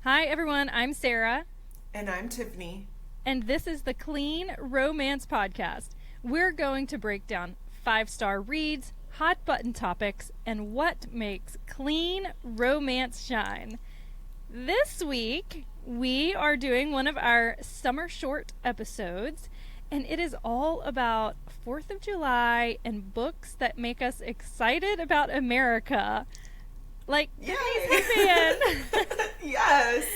Hi, everyone. I'm Sarah. And I'm Tiffany. And this is the Clean Romance Podcast. We're going to break down 5-star reads, hot button topics, and what makes clean romance shine. This week, we are doing one of our summer short episodes, and it is all about 4th of July and books that make us excited about America. Like Tiffany's headband. Yes.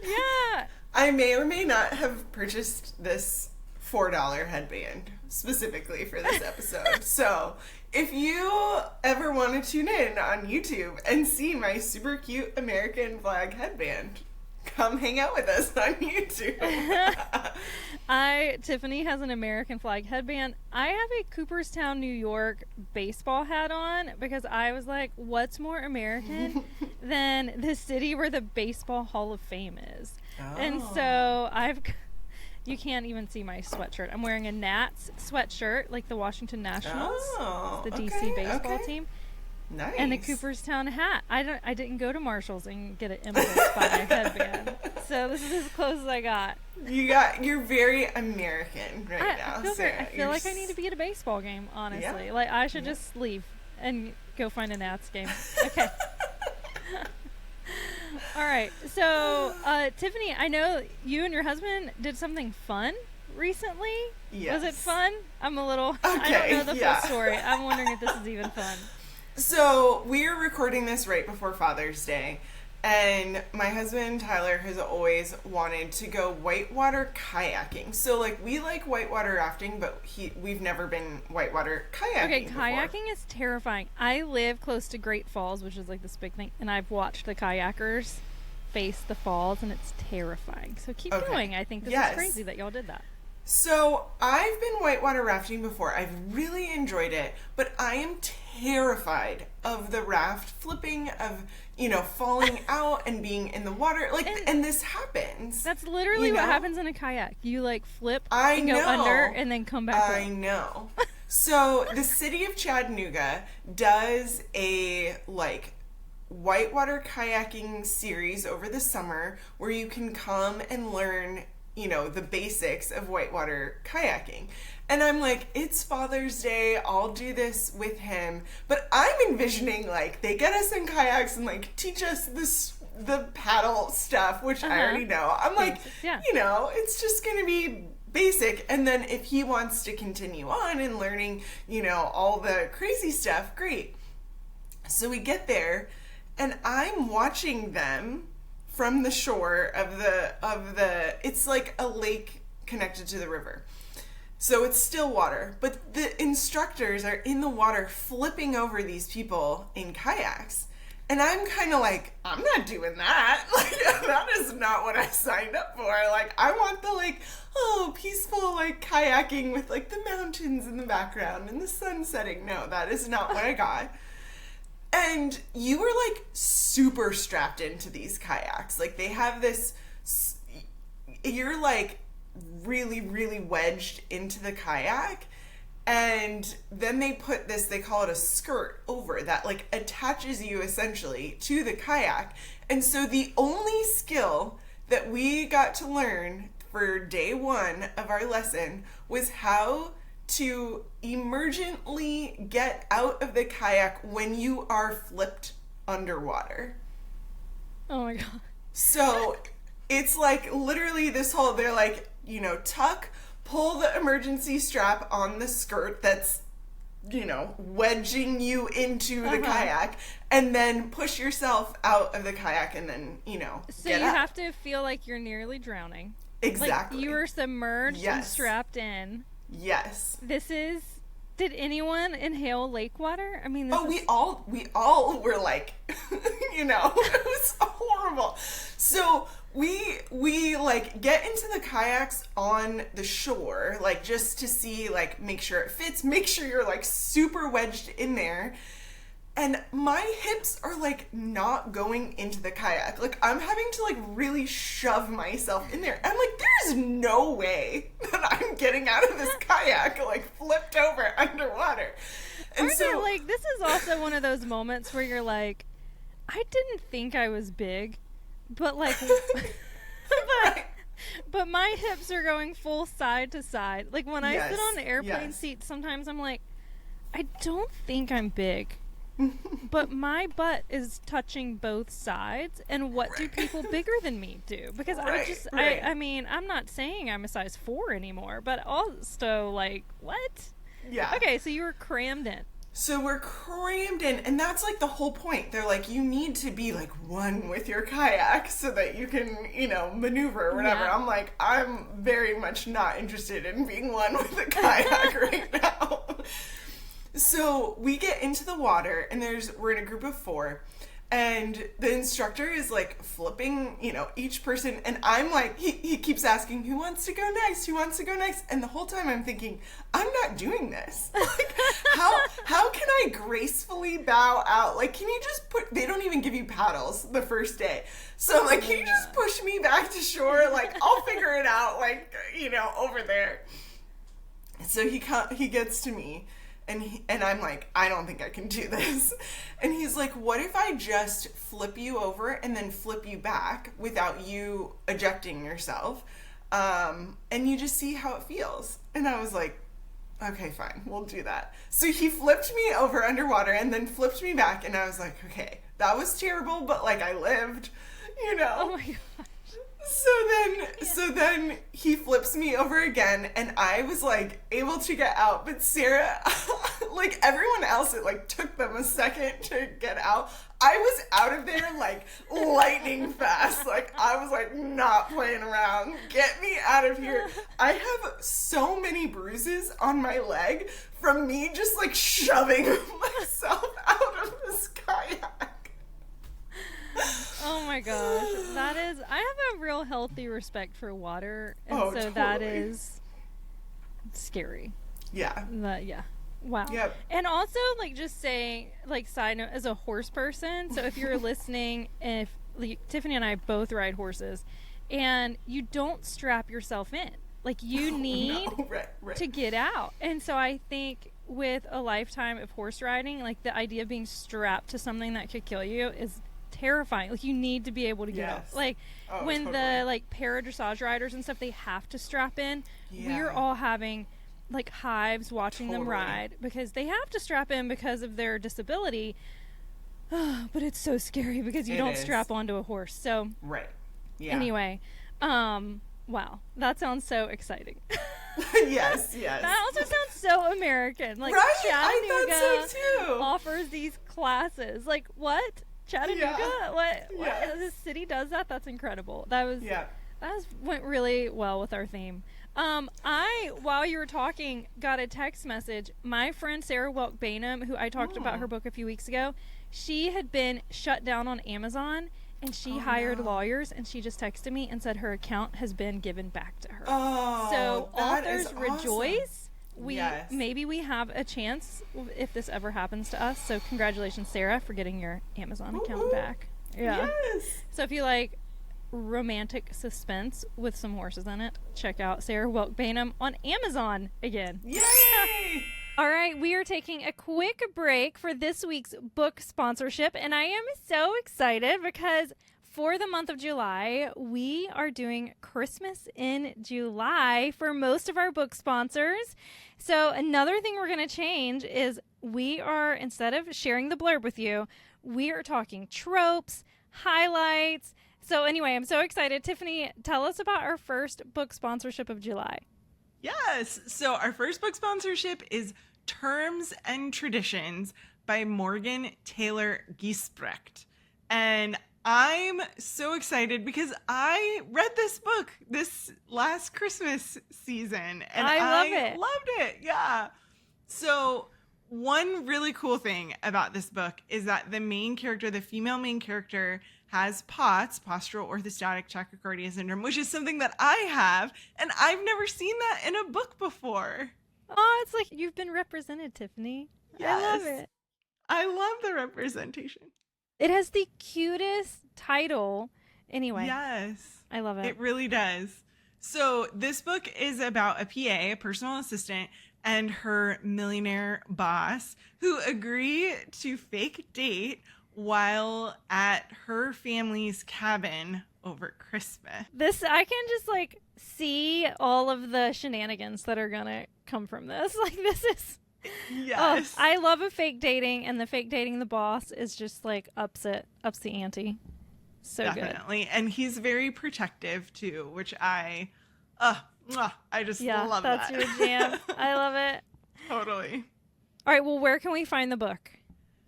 Yeah. I may or may not have purchased this $4 headband specifically for this episode. So if you ever want to tune in on YouTube and see my super cute American flag headband, come hang out with us on YouTube. Tiffany has an American flag headband. I have a Cooperstown, New York baseball hat on because I was like, what's more American than the city where the Baseball Hall of Fame is? Oh. And so you can't even see my sweatshirt. I'm wearing a Nats sweatshirt, like the Washington Nationals, the DC baseball team. Nice. And a Cooperstown hat. I didn't go to Marshall's and get it impulsed by my headband. So this is as close as I got. You're very American now. I feel like I need to be at a baseball game, honestly. Yeah. Like I should just leave and go find a Nats game. Okay. All right. So, Tiffany, I know you and your husband did something fun recently. Yes. Was it fun? I don't know the full story. I'm wondering if this is even fun. So we're recording this right before Father's Day, and my husband Tyler has always wanted to go whitewater kayaking. So like we like whitewater rafting, but we've never been whitewater kayaking. Okay, before. kayaking is terrifying. I live close to Great Falls, which is like this big thing, and I've watched the kayakers face the falls, and it's terrifying. So keep going. I think this is crazy that y'all did that. So I've been whitewater rafting before. I've really enjoyed it, but I am terrified of the raft flipping, of, falling out and being in the water. And this happens. That's literally what happens in a kayak. You flip and go under and then come back up. I know. So the city of Chattanooga does a whitewater kayaking series over the summer where you can come and learn the basics of whitewater kayaking. And I'm like, it's Father's Day, I'll do this with him. But I'm envisioning they get us in kayaks and teach us the paddle stuff, which I already know. I'm like, it's just gonna be basic. And then if he wants to continue on and learning, all the crazy stuff, great. So we get there and I'm watching them from the shore of the it's like a lake connected to the river. So it's still water, but the instructors are in the water flipping over these people in kayaks. And I'm kind of like, I'm not doing that. That is not what I signed up for. I want the peaceful kayaking with the mountains in the background and the sun setting. No, that is not what I got. And you were super strapped into these kayaks. They have this, you're really, really wedged into the kayak. And then they put this, they call it a skirt over that attaches you essentially to the kayak. And so the only skill that we got to learn for day one of our lesson was how to emergently get out of the kayak when you are flipped underwater. Oh my god. So it's literally this whole, they're tuck, pull the emergency strap on the skirt that's wedging you into the kayak, and then push yourself out of the kayak and then so you have to feel like you're nearly drowning. Exactly. You were submerged and strapped in. Yes. Did anyone inhale lake water? I mean, we all were it was horrible. So we get into the kayaks on the shore, just to see, make sure it fits, make sure you're super wedged in there. And my hips are not going into the kayak. I'm having to really shove myself in there. I'm there's no way that I'm getting out of this kayak flipped over underwater. And this is also one of those moments where you're I didn't think I was big, but like, Right. but my hips are going full side to side. Like when I sit on the airplane yes. seat, sometimes I'm like, I don't think I'm big. But my butt is touching both sides, and what do people bigger than me do? Because I mean, I'm not saying I'm a size 4 anymore, but also, like, what? Yeah. Okay, so you were crammed in. So we're crammed in, and that's like the whole point. They're like, you need to be like one with your kayak so that you can, maneuver or whatever. Yeah. I'm like, I'm very much not interested in being one with a kayak right now. So we get into the water, and we're in a group of 4, and the instructor is like flipping, each person, and I'm like, he keeps asking, who wants to go next? Who wants to go next? And the whole time I'm thinking, I'm not doing this. Like, how can I gracefully bow out? Like, can you just they don't even give you paddles the first day. So I'm like, can you just push me back to shore? Like, I'll figure it out, like, over there. So he gets to me. And I'm like, I don't think I can do this. And he's like, what if I just flip you over and then flip you back without you ejecting yourself? And you just see how it feels. And I was like, okay, fine, we'll do that. So he flipped me over underwater and then flipped me back. And I was like, okay, that was terrible, but like I lived, Oh my God. So then he flips me over again, and I was like able to get out, but Sarah, like everyone else, it like took them a second to get out. I was out of there like lightning fast. Like I was like not playing around. Get me out of here. I have so many bruises on my leg from me just like shoving myself out of this kayak. Oh my gosh, I have a real healthy respect for water, and so totally. That is scary. Yeah. Yeah. Wow. Yep. And also, like, just saying, like, side note, as a horse person, so if you're listening, Tiffany and I both ride horses, and you don't strap yourself in. Like, you need right. to get out. And so I think with a lifetime of horse riding, like, the idea of being strapped to something that could kill you is terrifying. Like, you need to be able to get out. Like, when totally. the like para dressage riders and stuff, they have to strap in. Yeah. We're all having like hives watching them ride because they have to strap in because of their disability. But it's so scary because you don't strap onto a horse. So right. Yeah. Anyway, wow, that sounds so exciting. yes. That also sounds so American. Like, right? Chattanooga I thought so too. offers these classes. Like, what? Chattanooga? Yeah. What? Yes. This city does that? That's incredible. That went really well with our theme. While you were talking, got a text message. My friend Sarah Welk Bainham, who I talked about her book a few weeks ago, she had been shut down on Amazon, and she hired lawyers, and she just texted me and said her account has been given back to her. So authors rejoice. Maybe we have a chance if this ever happens to us. So congratulations, Sarah, for getting your Amazon account back. Yeah. Yes. So if you like romantic suspense with some horses in it, check out Sarah Welk Bainham on Amazon again. Yay! All right, we are taking a quick break for this week's book sponsorship, and I am so excited because for the month of July, we are doing Christmas in July for most of our book sponsors. So another thing we're going to change is we are, instead of sharing the blurb with you, we are talking tropes, highlights. So anyway, I'm so excited. Tiffany, tell us about our first book sponsorship of July. Yes. So our first book sponsorship is Terms and Traditions by Morgan Taylor Giesbrecht. And I'm so excited because I read this book this last Christmas season. And I loved it. Yeah. So one really cool thing about this book is that the main character, the female main character, has POTS, postural orthostatic tachycardia syndrome, which is something that I have, and I've never seen that in a book before. Oh, it's like you've been represented, Tiffany. Yes. I love it. I love the representation. It has the cutest title. Anyway. Yes. I love it. It really does. So this book is about a PA, a personal assistant, and her millionaire boss who agree to fake date while at her family's cabin over Christmas. This, I can just like see all of the shenanigans that are gonna come from this. Like, this is, Yes. I love a fake dating, and the fake dating the boss is just like ups the ante. So Definitely. And he's very protective too, which I just love that's that. your jam. I love it. Totally. All right, well, where can we find the book?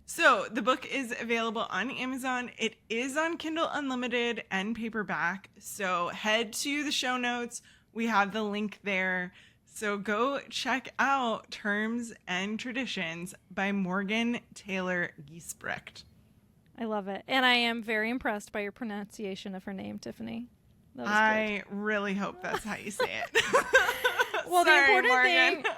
So the book is available on Amazon. It is on Kindle Unlimited and paperback. So head to the show notes. We have the link there. So go check out Terms and Traditions by Morgan Taylor Giesbrecht. I love it. And I am very impressed by your pronunciation of her name, Tiffany. That was I really hope that's how you say it. Well, Sorry, the important Morgan. thing,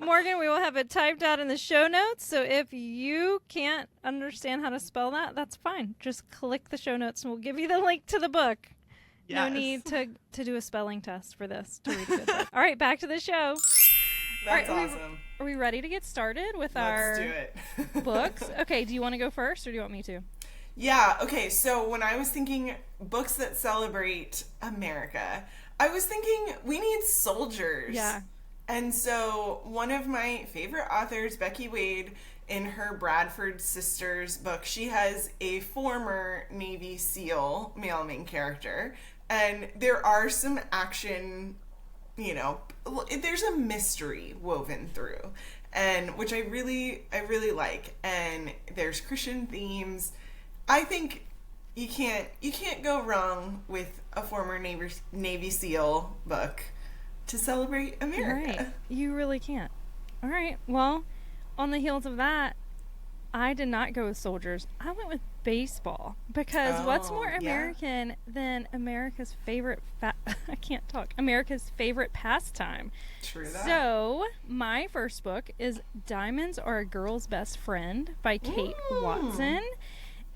Morgan, we will have it typed out in the show notes. So if you can't understand how to spell that, that's fine. Just click the show notes and we'll give you the link to the book. No Yes. need to do a spelling test for this to read a good book. All right, back to the show. That's All right, awesome. Are we ready to get started with Let's our do it. books? Okay, do you want to go first or do you want me to? Yeah, okay, so when I was thinking books that celebrate America, I was thinking we need soldiers. Yeah. And so one of my favorite authors, Becky Wade, in her Bradford Sisters book, she has a former Navy SEAL male main character. And there are some action, there's a mystery woven through, and which I really like. And there's Christian themes. I think you can't go wrong with a former Navy SEAL book to celebrate America. Right. You really can't. All right. Well, on the heels of that, I did not go with soldiers. I went with baseball because what's more yeah. American than America's favorite America's favorite pastime. True that. So, my first book is Diamonds Are a Girl's Best Friend by Kate Watson.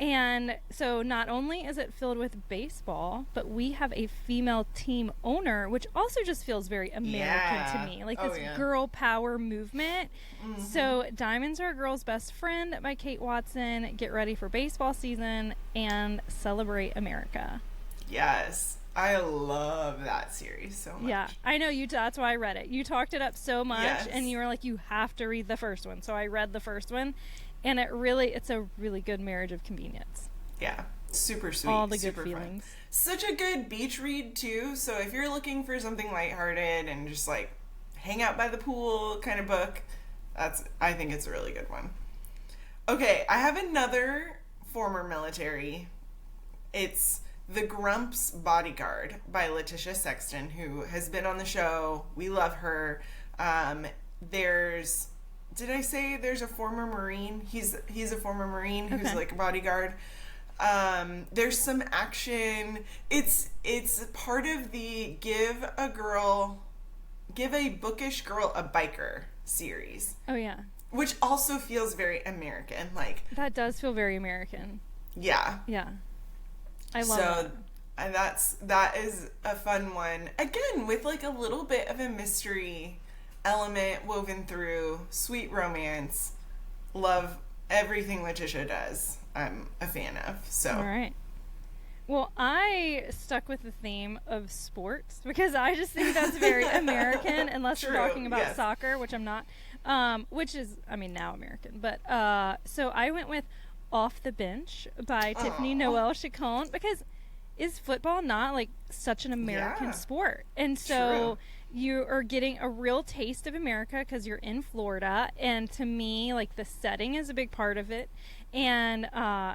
And so not only is it filled with baseball, but we have a female team owner, which also just feels very American to me. Like this girl power movement. Mm-hmm. So Diamonds Are a Girl's Best Friend by Kate Watson. Get ready for baseball season and celebrate America. Yes. I love that series so much. Yeah, I know you. That's why I read it. You talked it up so much, Yes. and you were like, you have to read the first one. So I read the first one. And it's a really good marriage of convenience. Yeah, super sweet. All the good super feelings. Fun. Such a good beach read too. So if you're looking for something lighthearted and just like hang out by the pool kind of book, I think it's a really good one. Okay, I have another former military. It's The Grump's Bodyguard by Letitia Sexton, who has been on the show. We love her. Did I say there's a former Marine? He's a former Marine who's like a bodyguard. There's some action. It's part of the Give a Bookish Girl a Biker series. Oh yeah. Which also feels very American. Like that does feel very American. Yeah. Yeah. I love that. And that is a fun one. Again, with like a little bit of a mystery element woven through, sweet romance. Love everything Letitia does. I'm a fan of. So all right. Well, I stuck with the theme of sports because I just think that's very American, unless True, you're talking about yes. soccer, which I'm not, which is, now American. But so I went with Off the Bench by Tiffany Noelle Chacon because is football not like such an American sport? And so you are getting a real taste of America because you're in Florida, and to me, like the setting is a big part of it, and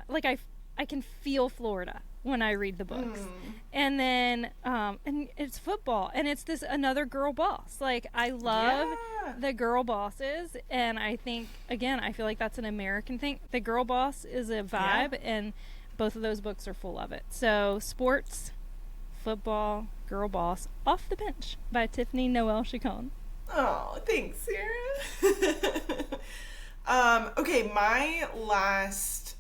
like I can feel Florida when I read the books. And then and it's football, and it's this another girl boss. Like I love the girl bosses, and I think again I feel like that's an American thing. The girl boss is a vibe, and both of those books are full of it. So sports, football, girl boss, Off the Bench by Tiffany Noelle Chacon. Oh, thanks, Sarah. Okay, my last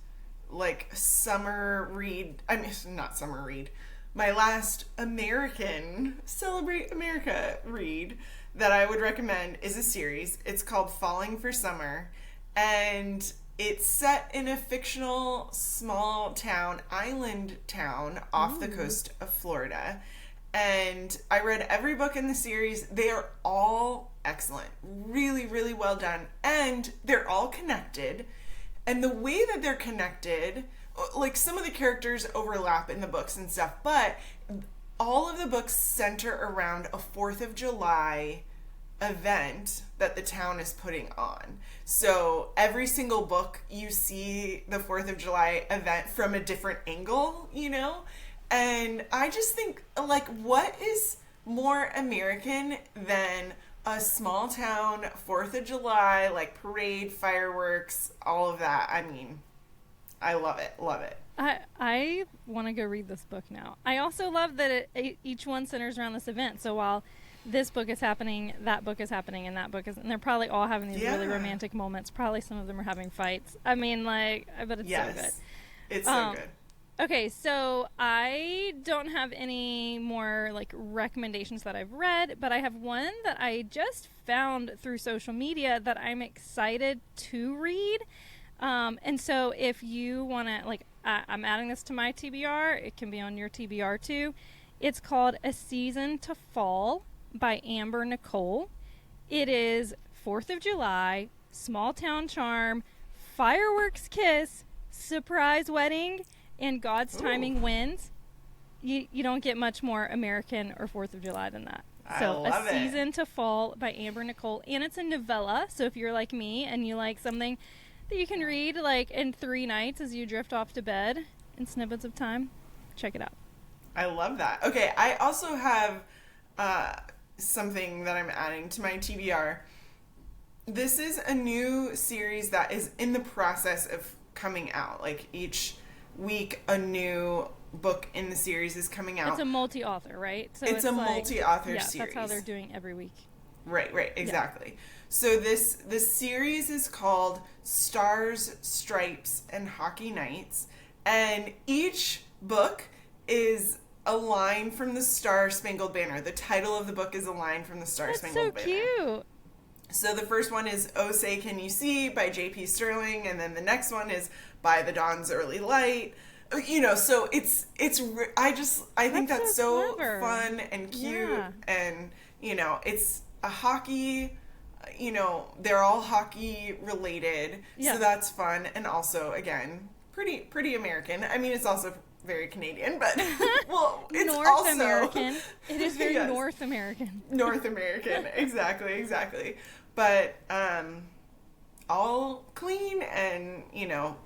summer read, not summer read, my last American Celebrate America read that I would recommend is a series. It's called Falling for Summer, and It's set in a fictional small town, island town off the coast of Florida. And I read every book in the series. They are all excellent. Really, really well done. And they're all connected. And the way that they're connected, like some of the characters overlap in the books and stuff, but all of the books center around a 4th of July event that the town is putting on. So every single book you see the 4th of July event from a different angle, you know? And I just think, like, what is more American than a small town 4th of July, like parade, fireworks, all of that? I mean, I love it. Love it. I want to go read this book now. I also love that each one centers around this event. So while this book is happening, that book is happening, and that book is, and they're probably all having these really romantic moments. Probably some of them are having fights. I mean, like, I bet it's so good. It's so good. Okay, so I don't have any more like recommendations that I've read, but I have one that I just found through social media that I'm excited to read. And so if you want to, like, I'm adding this to my TBR. It can be on your TBR too. It's called A Season to Fall by Amber Nicole. It is 4th of July, small town charm, fireworks kiss, surprise wedding, and God's timing wins. You don't get much more American or 4th of July than that. So A Season to Fall by Amber Nicole. And it's a novella. So if you're like me and you like something that you can read like in 3 nights as you drift off to bed in snippets of time, check it out. I love that. Okay, I also have something that I'm adding to my TBR. This is a new series that is in the process of coming out. Like each week a new book in the series is coming out. It's a multi-author, right? So it's a like, multi-author series. That's how they're doing every week. Right, exactly. Yeah. So this series is called Stars, Stripes, and Hockey Nights, and each book is a line from the Star Spangled Banner. The title of the book is a line from the Star Spangled Banner. That's so cute. So the first one is Oh Say Can You See by J.P. Sterling, and then the next one is By the Dawn's Early Light. You know, so I think that's so fun and cute, and you know, it's a hockey, you know, they're all hockey related, so that's fun, and also again pretty American. I mean, it's also very Canadian, but well, it's North American. It is very North American. North American, exactly. But all clean, and you know,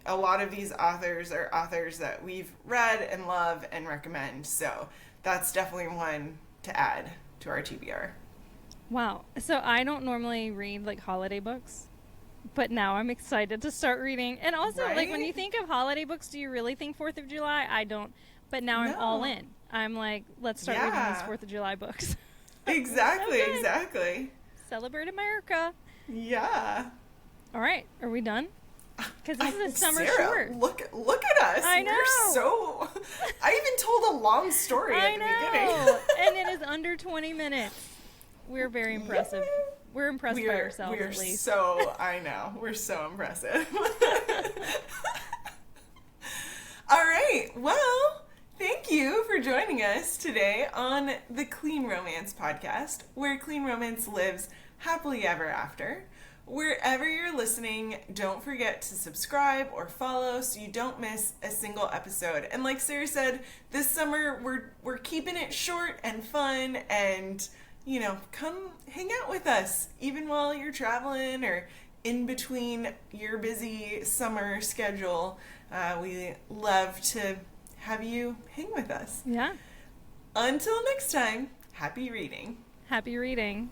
a lot of these authors are authors that we've read and love and recommend. So that's definitely one to add to our TBR. Wow. So I don't normally read like holiday books, but now I'm excited to start reading. And also, like, when you think of holiday books, do you really think 4th of July? I don't. But now I'm all in. I'm like, let's start reading these 4th of July books. Exactly. Celebrate America. Yeah. All right. Are we done? Because this is a summer Sarah, short. Look at us. I know. I even told a long story at the beginning. And it is under 20 minutes. We're very impressive. Yeah. We're impressed by ourselves, at least. I know. We're so impressive. All right. Well, thank you for joining us today on the Clean Romance podcast, where clean romance lives happily ever after. Wherever you're listening, don't forget to subscribe or follow so you don't miss a single episode. And like Sarah said, this summer we're keeping it short and fun, and you know, come hang out with us even while you're traveling or in between your busy summer schedule. We love to have you hang with us. Yeah. Until next time, happy reading. Happy reading.